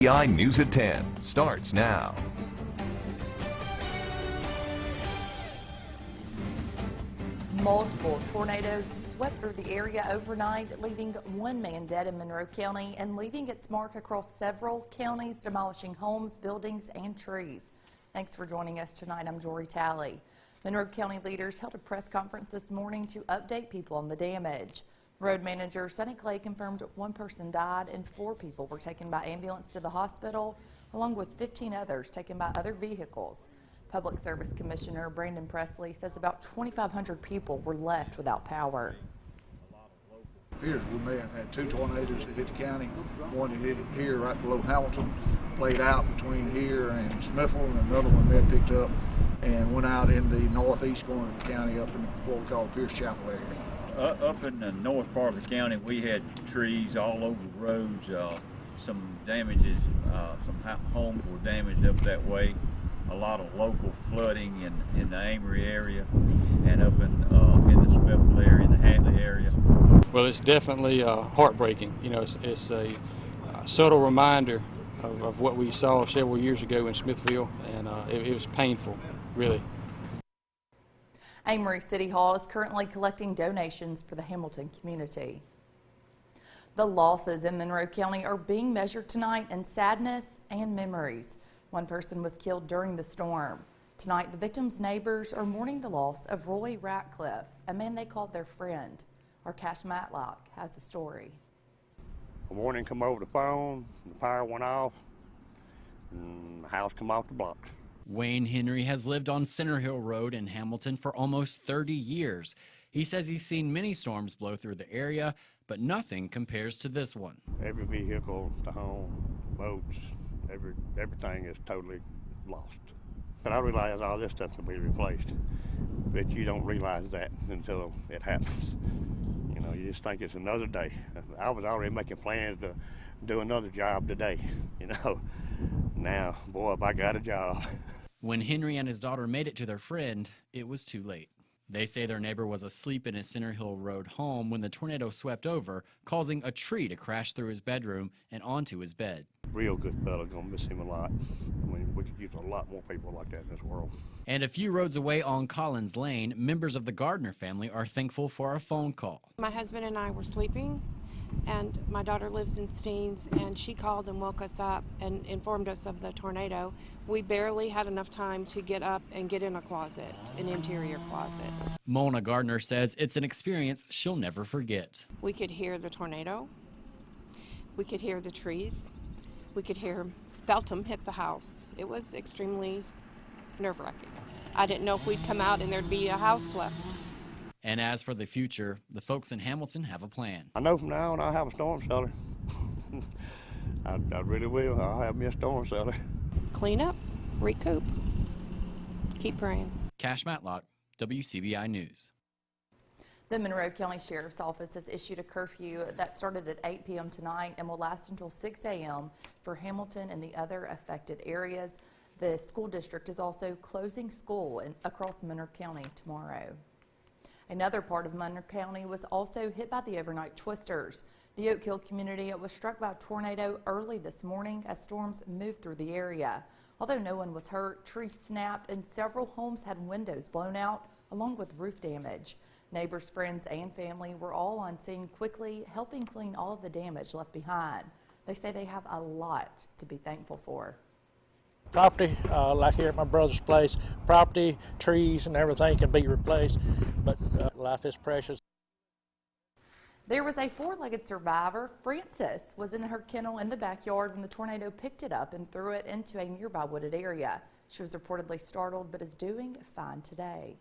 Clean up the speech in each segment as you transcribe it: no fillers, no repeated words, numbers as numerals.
WCBI News at 10 starts now. Multiple tornadoes swept through the area overnight, leaving one man dead in Monroe County and leaving its mark across several counties, demolishing homes, buildings, and trees. Thanks for joining us tonight. I'm Jory Talley. Monroe County leaders held a press conference this morning to update people on the damage. Road manager Sonny Clay confirmed one person died and 4 people were taken by ambulance to the hospital, along with 15 others taken by other vehicles. Public Service Commissioner Brandon Presley says about 2,500 people were left without power. Here's we may have had 2 tornadoes that hit the county. One that hit here right below Hamilton, played out between here and Smithville, and another one that picked up and went out in the northeast corner of the county up in what we call Pierce Chapel area. Up in the north part of the county, we had trees all over the roads. Some damages, some homes were damaged up that way. A lot of local flooding in the Amory area and up in the Smithville area, the Hatley area. Well, it's definitely heartbreaking. You know, it's a subtle reminder of what we saw several years ago in Smithville, and it was painful, really. Amory City Hall is currently collecting donations for the Hamilton community. The losses in Monroe County are being measured tonight in sadness and memories. One person was killed during the storm. Tonight, the victim's neighbors are mourning the loss of Roy Ratcliffe, a man they called their friend. Our Cash Matlock has a story. The morning come over the phone, the fire went off, and the house come off the block. Wayne Henry has lived on Center Hill Road in Hamilton for almost 30 years. He says he's seen many storms blow through the area, but nothing compares to this one. Every vehicle, the home, boats, everything is totally lost. But I realize all this stuff will be replaced, but you don't realize that until it happens. You know, you just think it's another day. I was already making plans to do another job today, you know. Now, boy, if I got a job. When Henry and his daughter made it to their friend, it was too late. They say their neighbor was asleep in his Center Hill Road home when the tornado swept over, causing a tree to crash through his bedroom and onto his bed. Real good fella, gonna miss him a lot. I mean, we could use a lot more people like that in this world. And a few roads away on Collins Lane, members of the Gardner family are thankful for a phone call. My husband and I were sleeping, and my daughter lives in Steens, and she called and woke us up and informed us of the tornado. We barely had enough time to get up and get in a closet, an interior closet. Mona Gardner says it's an experience she'll never forget. We could hear the tornado. We could hear the trees. We could felt them hit the house. It was extremely nerve-wracking. I didn't know if we'd come out and there'd be a house left. And as for the future, the folks in Hamilton have a plan. I know from now on I'll have a storm cellar. I really will. I'll have me a storm cellar. Clean up, recoup, keep praying. Cash Matlock, WCBI News. The Monroe County Sheriff's Office has issued a curfew that started at 8 p.m. tonight and will last until 6 a.m. for Hamilton and the other affected areas. The school district is also closing school across Monroe County tomorrow. Another part of Monroe County was also hit by the overnight twisters. The Oak Hill community was struck by a tornado early this morning as storms moved through the area. Although no one was hurt, trees snapped and several homes had windows blown out along with roof damage. Neighbors, friends, and family were all on scene quickly, helping clean all of the damage left behind. They say they have a lot to be thankful for. Property, like here at my brother's place, property, trees, and everything can be replaced, but life is precious. There was a 4-legged survivor. Frances was in her kennel in the backyard when the tornado picked it up and threw it into a nearby wooded area. She was reportedly startled, but is doing fine today.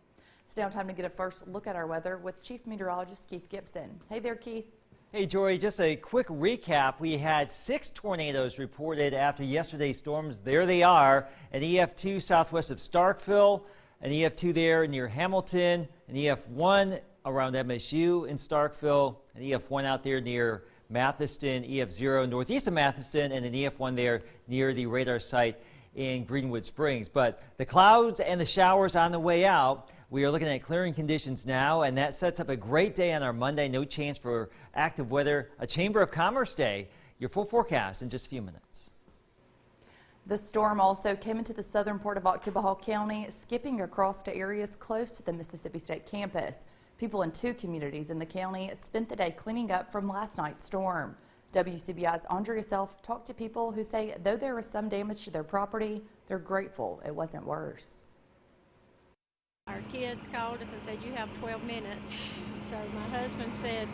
It's now time to get a first look at our weather with Chief Meteorologist Keith Gibson. Hey there, Keith. Hey, Jory, just a quick recap. We had 6 tornadoes reported after yesterday's storms. There they are, an EF2 southwest of Starkville, an EF2 there near Hamilton, an EF1 around MSU in Starkville, an EF1 out there near Mathiston, EF0 northeast of Mathiston, and an EF1 there near the radar site in Greenwood Springs. But the clouds and the showers on the way out. We are looking at clearing conditions now, and that sets up a great day on our Monday. No chance for active weather. A Chamber of Commerce day. Your full forecast in just a few minutes. The storm also came into the southern part of Oktibbeha County, skipping across to areas close to the Mississippi State campus. People in 2 communities in the county spent the day cleaning up from last night's storm. WCBI's Andrea Self talked to people who say though there was some damage to their property, they're grateful it wasn't worse. Our kids called us and said, you have 12 minutes. So my husband said,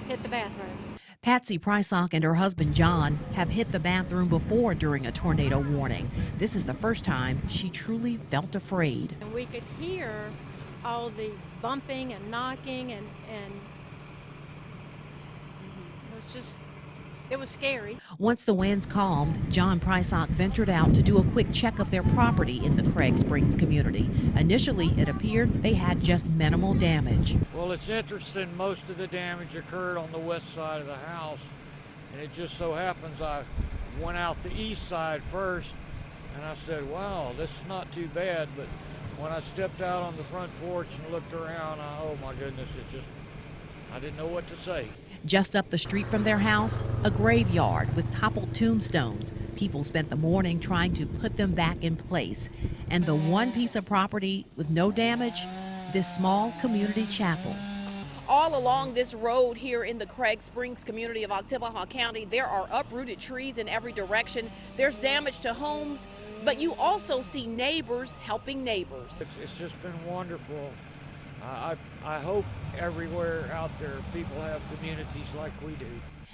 hit the bathroom. Patsy Prysock and her husband John have hit the bathroom before during a tornado warning. This is the first time she truly felt afraid. And we could hear all the bumping and knocking and it was scary. Once the winds calmed, John Prysock ventured out to do a quick check of their property in the Craig Springs community. Initially, it appeared they had just minimal damage. Well, it's interesting, most of the damage occurred on the west side of the house, and it just so happens I went out the east side first, and I said, wow, this is not too bad, but when I stepped out on the front porch and looked around, oh my goodness, I didn't know what to say. Just up the street from their house, a graveyard with toppled tombstones. People spent the morning trying to put them back in place. And the one piece of property with no damage, this small community chapel. All along this road here in the Craig Springs community of Oktibbeha County, there are uprooted trees in every direction. There's damage to homes, but you also see neighbors helping neighbors. It's just been wonderful. I hope everywhere out there people have communities like we do.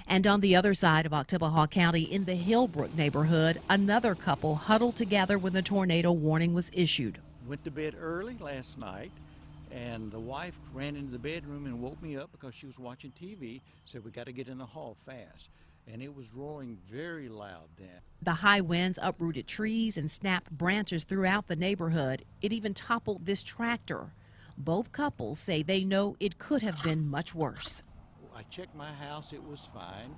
And on the other side of Oktibbeha County, in the Hillbrook neighborhood, another couple huddled together when the tornado warning was issued. Went to bed early last night, and the wife ran into the bedroom and woke me up because she was watching TV, said we got to get in the hall fast. And it was roaring very loud then. The high winds uprooted trees and snapped branches throughout the neighborhood. It even toppled this tractor. Both couples say they know it could have been much worse. I checked my house, it was fine.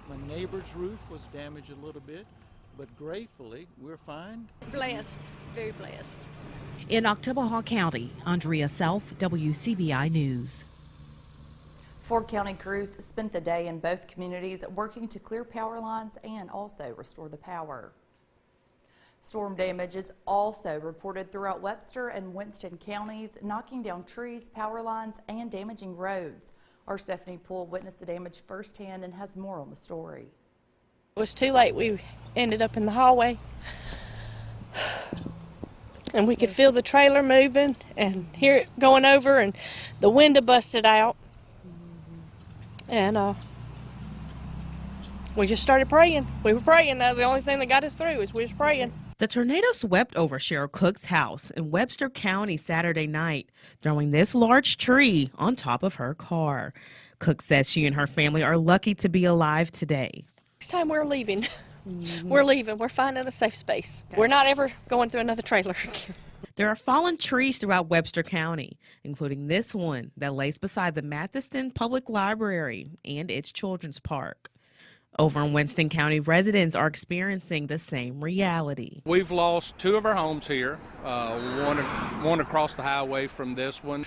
My neighbor's roof was damaged a little bit, but gratefully, we're fine. Blessed, very blessed. In Oktibbeha County, Andrea Self, WCBI News. 4 county crews spent the day in both communities working to clear power lines and also restore the power. Storm damage is also reported throughout Webster and Winston counties, knocking down trees, power lines, and damaging roads. Our Stephanie Poole witnessed the damage firsthand and has more on the story. It was too late. We ended up in the hallway. And we could feel the trailer moving and hear it going over, and the window busted out. And we just started praying. We were praying. That was the only thing that got us through, is we was praying. The tornado swept over Cheryl Cook's house in Webster County Saturday night, throwing this large tree on top of her car. Cook says she and her family are lucky to be alive today. Next time we're leaving. We're leaving. We're finding a safe space. We're not ever going through another trailer again. There are fallen trees throughout Webster County, including this one that lays beside the Mathiston Public Library and its children's park. Over in Winston County, residents are experiencing the same reality. We've lost 2 of our homes here, one across the highway from this one.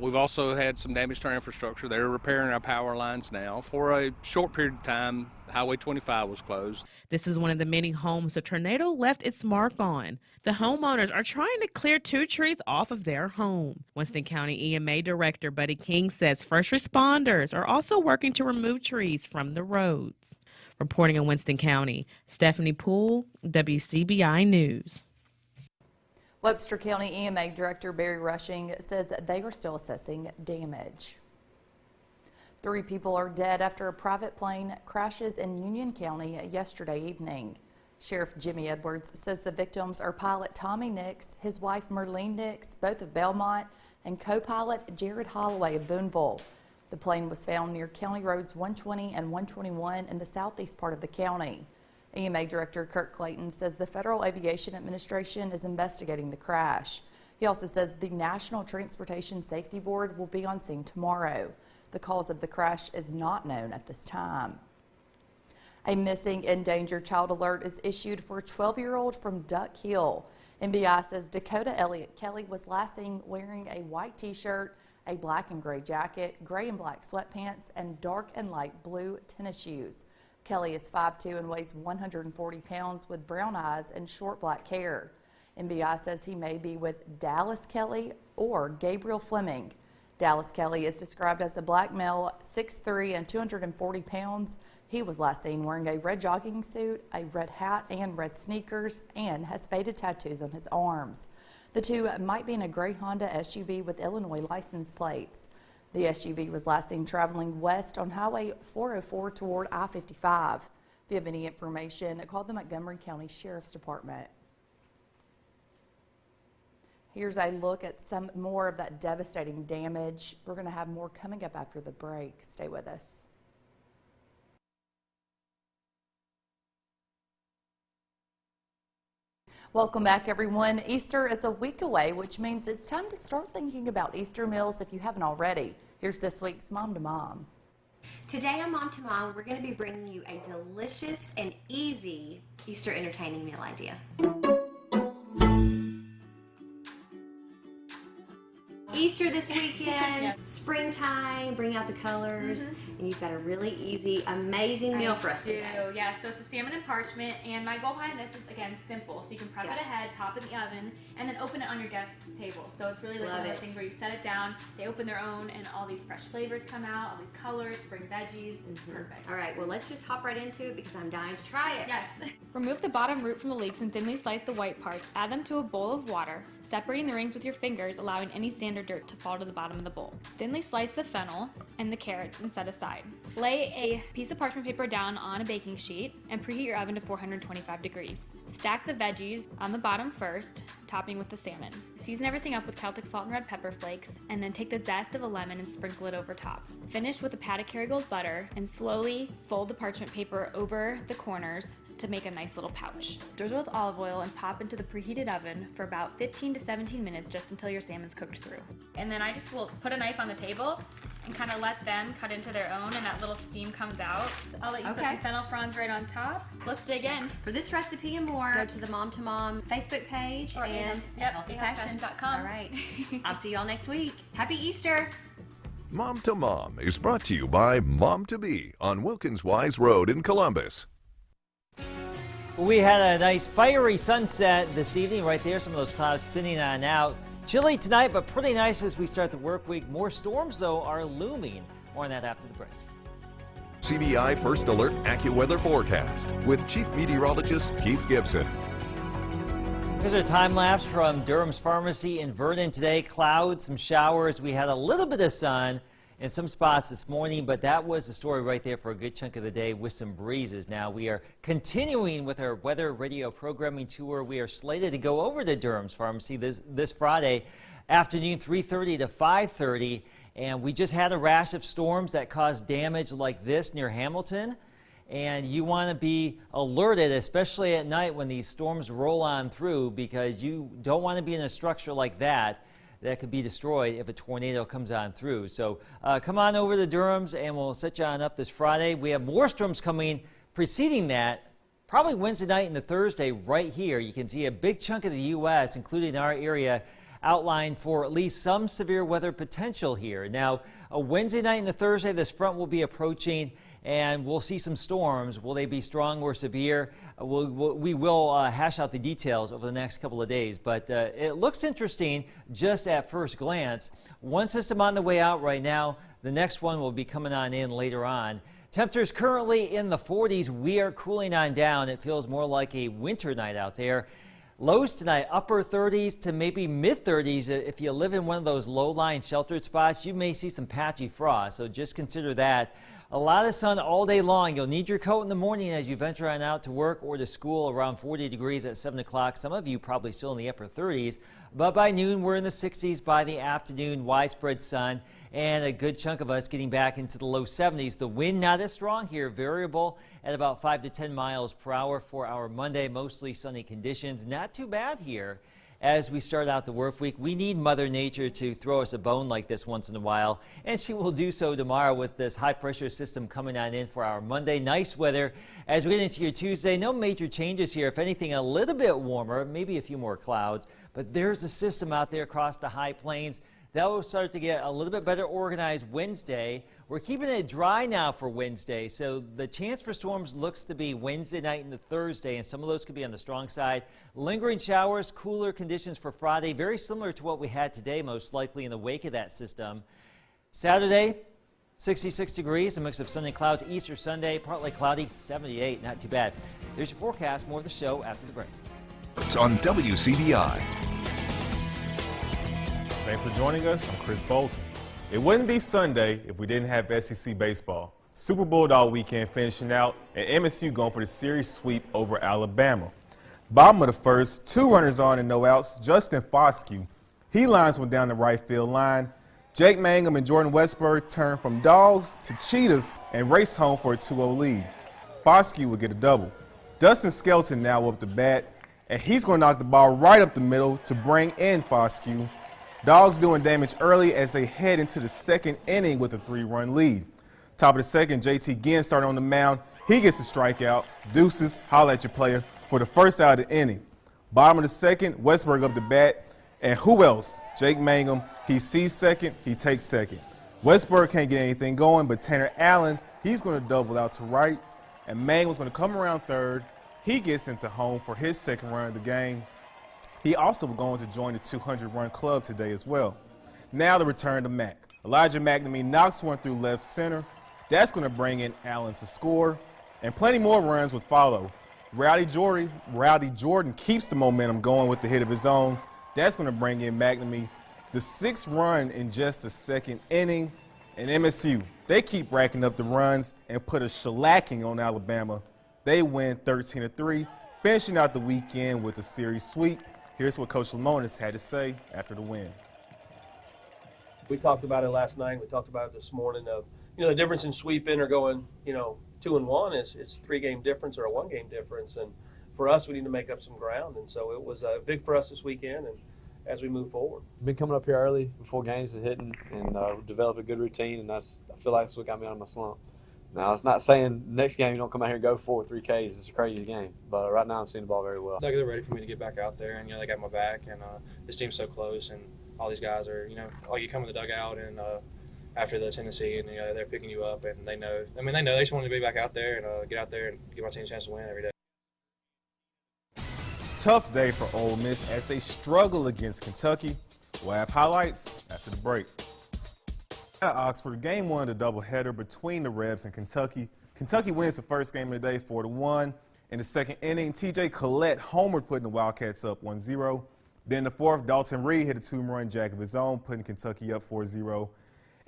We've also had some damage to our infrastructure. They're repairing our power lines now. For a short period of time, Highway 25 was closed. This is one of the many homes the tornado left its mark on. The homeowners are trying to clear 2 trees off of their home. Winston County EMA Director Buddy King says first responders are also working to remove trees from the roads. Reporting in Winston County, Stephanie Poole, WCBI News. Webster County EMA Director Barry Rushing says that they are still assessing damage. 3 people are dead after a private plane crashes in Union County yesterday evening. Sheriff Jimmy Edwards says the victims are pilot Tommy Nix, his wife Merlene Nix, both of Belmont, and co-pilot Jared Holloway of Boonville. The plane was found near County Roads 120 and 121 in the southeast part of the county. EMA Director Kirk Clayton says the Federal Aviation Administration is investigating the crash. He also says the National Transportation Safety Board will be on scene tomorrow. The cause of the crash is not known at this time. A missing endangered child alert is issued for a 12-year-old from Duck Hill. NBI says Dakota Elliott Kelly was last seen wearing a white t-shirt, a black and gray jacket, gray and black sweatpants, and dark and light blue tennis shoes. Kelly is 5'2" and weighs 140 pounds with brown eyes and short black hair. NBI says he may be with Dallas Kelly or Gabriel Fleming. Dallas Kelly is described as a black male, 6'3" and 240 pounds. He was last seen wearing a red jogging suit, a red hat, and red sneakers, and has faded tattoos on his arms. The two might be in a gray Honda SUV with Illinois license plates. The SUV was last seen traveling west on Highway 404 toward I-55. If you have any information, call the Montgomery County Sheriff's Department. Here's a look at some more of that devastating damage. We're going to have more coming up after the break. Stay with us. Welcome back, everyone. Easter is a week away, which means it's time to start thinking about Easter meals if you haven't already. Here's this week's Mom to Mom. Today on Mom to Mom, we're going to be bringing you a delicious and easy Easter entertaining meal idea. Easter this weekend, springtime, bring out the colors, and you've got a really easy, amazing meal for us today. Yeah, so it's a salmon and parchment, and my goal behind this is, again, simple. So you can prep it ahead, pop it in the oven, and then open it on your guest's table. So it's really like one of those things where you set it down, they open their own, and all these fresh flavors come out, all these colors, spring veggies. It's perfect. All right, well, let's just hop right into it because I'm dying to try it. Yes. Remove the bottom root from the leeks and thinly slice the white parts. Add them to a bowl of water, separating the rings with your fingers, allowing any sand or dirt to fall to the bottom of the bowl. Thinly slice the fennel and the carrots and set aside. Lay a piece of parchment paper down on a baking sheet and preheat your oven to 425 degrees. Stack the veggies on the bottom first, topping with the salmon. Season everything up with Celtic salt and red pepper flakes, and then take the zest of a lemon and sprinkle it over top. Finish with a pat of Kerrygold butter and slowly fold the parchment paper over the corners to make a nice little pouch. Drizzle with olive oil and pop into the preheated oven for about 15 to 17 minutes just until your salmon's cooked through. And then I just will put a knife on the table and kind of let them cut into their own, and that little steam comes out. I'll let you put some fennel fronds right on top. Let's dig in. For this recipe and more, go to the Mom to Mom Facebook page and healthypassion.com. All right. I'll see y'all next week. Happy Easter. Mom to Mom is brought to you by Mom to Be on Wilkins Wise Road in Columbus. We had a nice fiery sunset this evening right there. Some of those clouds thinning on out. Chilly tonight, but pretty nice as we start the work week. More storms, though, are looming. More on that after the break. CBI First Alert AccuWeather Forecast with Chief Meteorologist Keith Gibson. Here's our time lapse from Durham's Pharmacy in Vernon today. Clouds, some showers. We had a little bit of sun in some spots this morning, but that was the story right there for a good chunk of the day with some breezes. Now we are continuing with our weather radio programming tour. We are slated to go over to Durham's Pharmacy this Friday afternoon, 3:30 to 5:30, and we just had a rash of storms that caused damage like this near Hamilton. And you want to be alerted, especially at night when these storms roll on through, because you don't want to be in a structure like that could be destroyed if a tornado comes on through. So come on over to Durham's and we'll set you on up this Friday. We have more storms coming preceding that, probably Wednesday night into Thursday right here. You can see a big chunk of the U.S., including our area, outlined for at least some severe weather potential here. Now, a Wednesday night into Thursday, this front will be approaching and we'll see some storms. Will they be strong or severe? We will hash out the details over the next couple of days, but it looks interesting just at first glance. One system on the way out right now. The next one will be coming on in later on. Temperatures currently in the 40s. We are cooling on down. It feels more like a winter night out there. Lows tonight, upper 30s to maybe mid 30s. If you live in one of those low-lying sheltered spots, you may see some patchy frost, so just consider that. A lot of sun all day long. You'll need your coat in the morning as you venture on out to work or to school. Around 40 degrees at 7 o'clock. Some of you probably still in the upper 30s. But by noon, we're in the 60s. By the afternoon, widespread sun. And a good chunk of us getting back into the low 70s. The wind not as strong here. Variable at about 5 to 10 miles per hour for our Monday. Mostly sunny conditions. Not too bad here. As we start out the work week, we need Mother Nature to throw us a bone like this once in a while, and she will do so tomorrow with this high pressure system coming on in for our Monday. Nice weather as we get into your Tuesday. No major changes here. If anything, a little bit warmer, maybe a few more clouds, but there's a system out there across the high plains That will start to get a little bit better organized Wednesday. We're keeping it dry now for Wednesday, so the chance for storms looks to be Wednesday night into Thursday, and some of those could be on the strong side. Lingering showers, cooler conditions for Friday, very similar to what we had today, most likely in the wake of that system. Saturday, 66 degrees, a mix of sun and clouds. Easter Sunday, partly cloudy, 78, not too bad. There's your forecast. More of the show after the break. It's on WCBI. Thanks for joining us. I'm Chris Bolton. It wouldn't be Sunday if we didn't have SEC baseball. Super Bulldog weekend finishing out, and MSU going for the series sweep over Alabama. Bottom of the first, 2 runners on and no outs. Justin Foscue, he lines one down the right field line. Jake Mangum and Jordan Westberg turn from dogs to cheetahs and race home for a 2-0 lead. Foscue will get a double. Dustin Skelton now up to bat, and he's going to knock the ball right up the middle to bring in Foscue. Dogs doing damage early as they head into the second inning with a 3-run lead. Top of the second, JT Ginn started on the mound. He gets a strikeout. Deuces, holla at your player, for the first out of the inning. Bottom of the second, Westberg up to bat. And who else? Jake Mangum. He sees second, he takes second. Westberg can't get anything going, but Tanner Allen, he's going to double out to right. And Mangum's going to come around third. He gets into home for his second run of the game. He also going to join the 200-run club today as well. Now the return to Mack. Elijah McNamee knocks one through left center. That's going to bring in Allen to score, and plenty more runs would follow. Rowdy Jordan keeps the momentum going with the hit of his own. That's going to bring in McNamee. The 6th run in just the second inning, and MSU, they keep racking up the runs and put a shellacking on Alabama. They win 13-3, finishing out the weekend with a series sweep. Here's what Coach Lamonis had to say after the win. We talked about it last night. We talked about it this morning. The difference in sweeping or going, 2-1 is 3-game difference or a 1-game difference. And for us, we need to make up some ground. And so it was big for us this weekend and as we move forward. Been coming up here early before games and hitting and developed a good routine. And I feel like that's what got me out of my slump. Now, it's not saying next game you don't come out here and go 4-3 Ks. It's a crazy game. But right now I'm seeing the ball very well. They're ready for me to get back out there. And, they got my back. And this team's so close. And all these guys are, you come in the dugout and after the Tennessee and, they're picking you up. And they know they just want to be back out there and get out there and give my team a chance to win every day. Tough day for Ole Miss as they struggle against Kentucky. We'll have highlights after the break. At Oxford, game 1 of the doubleheader between the Rebs and Kentucky. Kentucky wins the first game of the day 4-1. In the second inning, TJ Collette homered, putting the Wildcats up 1-0. Then the fourth, Dalton Reed hit a 2-run jack of his own, putting Kentucky up 4-0.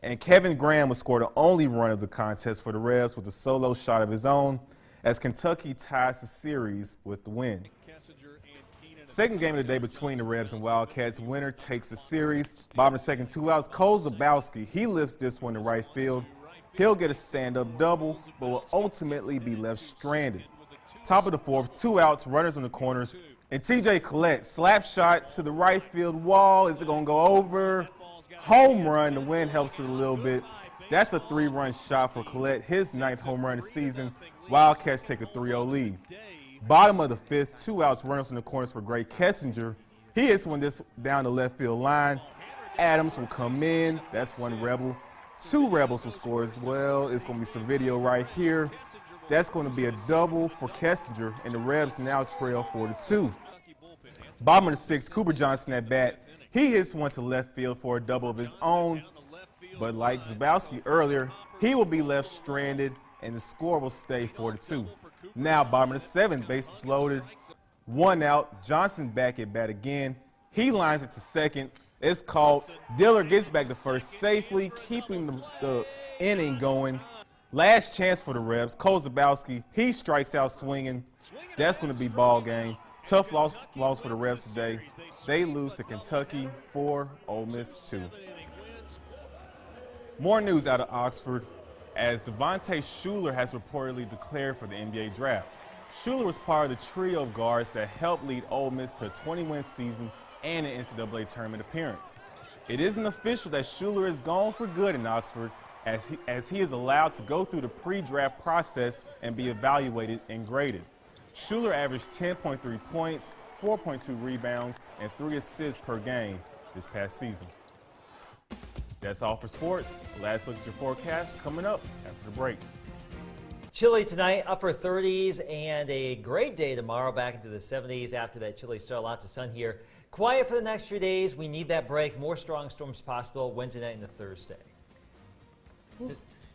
And Kevin Graham would score the only run of the contest for the Rebs with a solo shot of his own as Kentucky ties the series with the win. Second game of the day between the Rebs and Wildcats. Winner takes the series. Bottom of the second, 2 outs. Cole Zabowski, he lifts this one to right field. He'll get a stand-up double, but will ultimately be left stranded. Top of the fourth, 2 outs, runners on the corners. And TJ Collette, slap shot to the right field wall. Is it going to go over? Home run. The wind helps it a little bit. That's a 3-run shot for Collette, his 9th home run of the season. Wildcats take a 3-0 lead. Bottom of the 5th, 2 outs, runners in the corners for Gray Kessinger. He hits one this down the left field line. Adams will come in. That's 1 Rebel. 2 Rebels will score as well. It's going to be some video right here. That's going to be a double for Kessinger, and the Rebs now trail 4-2. Bottom of the 6th, Cooper Johnson at bat. He hits one to left field for a double of his own. But like Zabowski earlier, he will be left stranded, and the score will stay 4-2. Now, bottom of the 7th, bases loaded. 1 out. Johnson back at bat again. He lines it to second. It's called. Diller gets back to first safely, keeping the inning going. Last chance for the Rebs. Cole Zabowski, he strikes out swinging. That's going to be ball game. Tough loss for the Rebs today. They lose to Kentucky 4, Ole Miss 2. More news out of Oxford, as Devontae Shuler has reportedly declared for the NBA draft. Shuler was part of the trio of guards that helped lead Ole Miss to a 20-win season and an NCAA tournament appearance. It isn't official that Shuler is gone for good in Oxford, as he is allowed to go through the pre-draft process and be evaluated and graded. Shuler averaged 10.3 points, 4.2 rebounds, and 3 assists per game this past season. That's all for sports. Last look at your forecast coming up after the break. Chilly tonight, upper 30s, and a great day tomorrow, back into the 70s after that chilly start. Lots of sun here. Quiet for the next few days. We need that break. More strong storms possible Wednesday night into Thursday.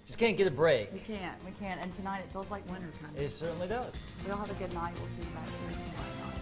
Just can't get a break. We can't. And tonight it feels like winter time. It certainly does. We all have a good night. We'll see you back here tomorrow night.